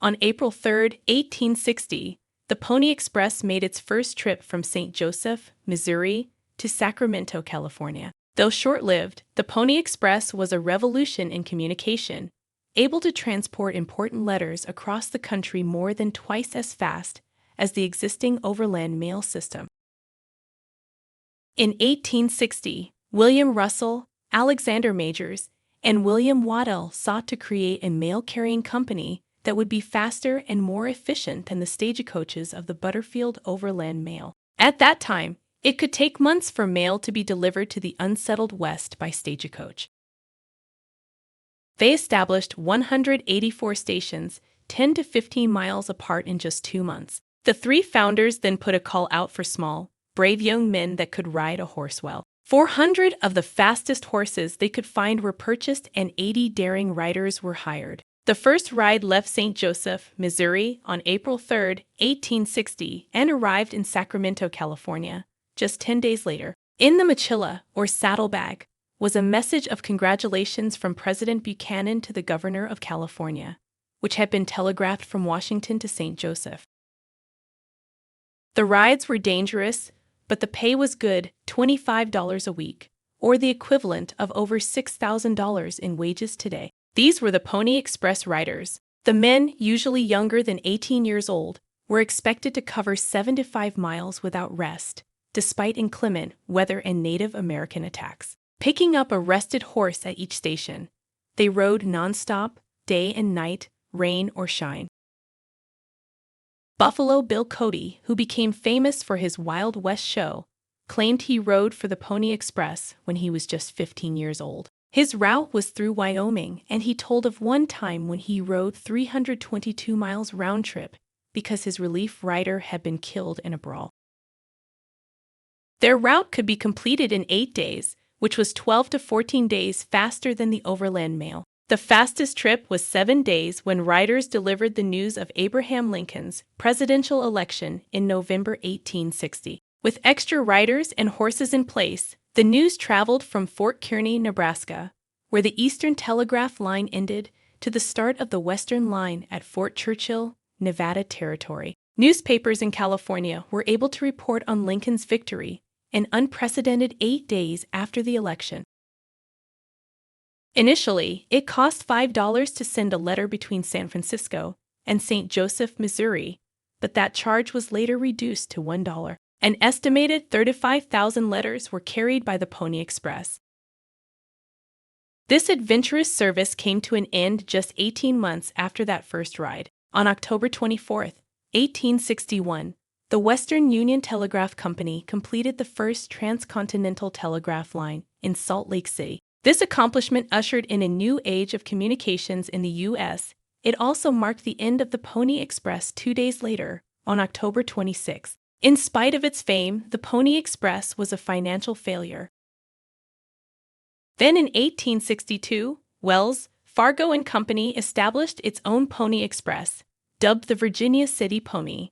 On April 3, 1860, the Pony Express made its first trip from St. Joseph, Missouri, to Sacramento, California. Though short-lived, the Pony Express was a revolution in communication, able to transport important letters across the country more than twice as fast as the existing overland mail system. In 1860, William Russell, Alexander Majors, and William Waddell sought to create a mail-carrying company that would be faster and more efficient than the stagecoaches of the Butterfield Overland Mail. At that time, it could take months for mail to be delivered to the unsettled West by stagecoach. They established 184 stations, 10 to 15 miles apart in just 2 months. The three founders then put a call out for small, brave young men that could ride a horse well. 400 of the fastest horses they could find were purchased and 80 daring riders were hired. The first ride left St. Joseph, Missouri on April 3, 1860 and arrived in Sacramento, California, just 10 days later. In the mochila, or saddlebag, was a message of congratulations from President Buchanan to the Governor of California, which had been telegraphed from Washington to St. Joseph. The rides were dangerous, but the pay was good, $25 a week, or the equivalent of over $6,000 in wages today. These were the Pony Express riders. The men, usually younger than 18 years old, were expected to cover 75 miles without rest, despite inclement weather and Native American attacks. Picking up a rested horse at each station, they rode nonstop, day and night, rain or shine. Buffalo Bill Cody, who became famous for his Wild West show, claimed he rode for the Pony Express when he was just 15 years old. His route was through Wyoming, and he told of one time when he rode 322 miles round trip because his relief rider had been killed in a brawl. Their route could be completed in 8 days, which was 12 to 14 days faster than the overland mail. The fastest trip was 7 days when riders delivered the news of Abraham Lincoln's presidential election in November 1860. With extra riders and horses in place, the news traveled from Fort Kearny, Nebraska, where the Eastern Telegraph Line ended, to the start of the Western Line at Fort Churchill, Nevada Territory. Newspapers in California were able to report on Lincoln's victory, an unprecedented 8 days after the election. Initially, it cost $5 to send a letter between San Francisco and St. Joseph, Missouri, but that charge was later reduced to $1. An estimated 35,000 letters were carried by the Pony Express. This adventurous service came to an end just 18 months after that first ride. On October 24, 1861, the Western Union Telegraph Company completed the first transcontinental telegraph line in Salt Lake City. This accomplishment ushered in a new age of communications in the U.S. It also marked the end of the Pony Express 2 days later, on October 26. In spite of its fame, the Pony Express was a financial failure. Then in 1862, Wells, Fargo and Company established its own Pony Express, dubbed the Virginia City Pony.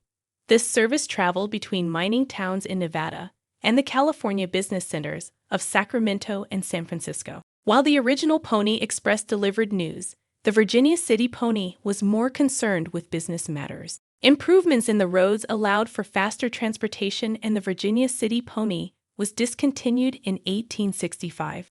This service traveled between mining towns in Nevada and the California business centers of Sacramento and San Francisco. While the original Pony Express delivered news, the Virginia City Pony was more concerned with business matters. Improvements in the roads allowed for faster transportation, and the Virginia City Pony was discontinued in 1865.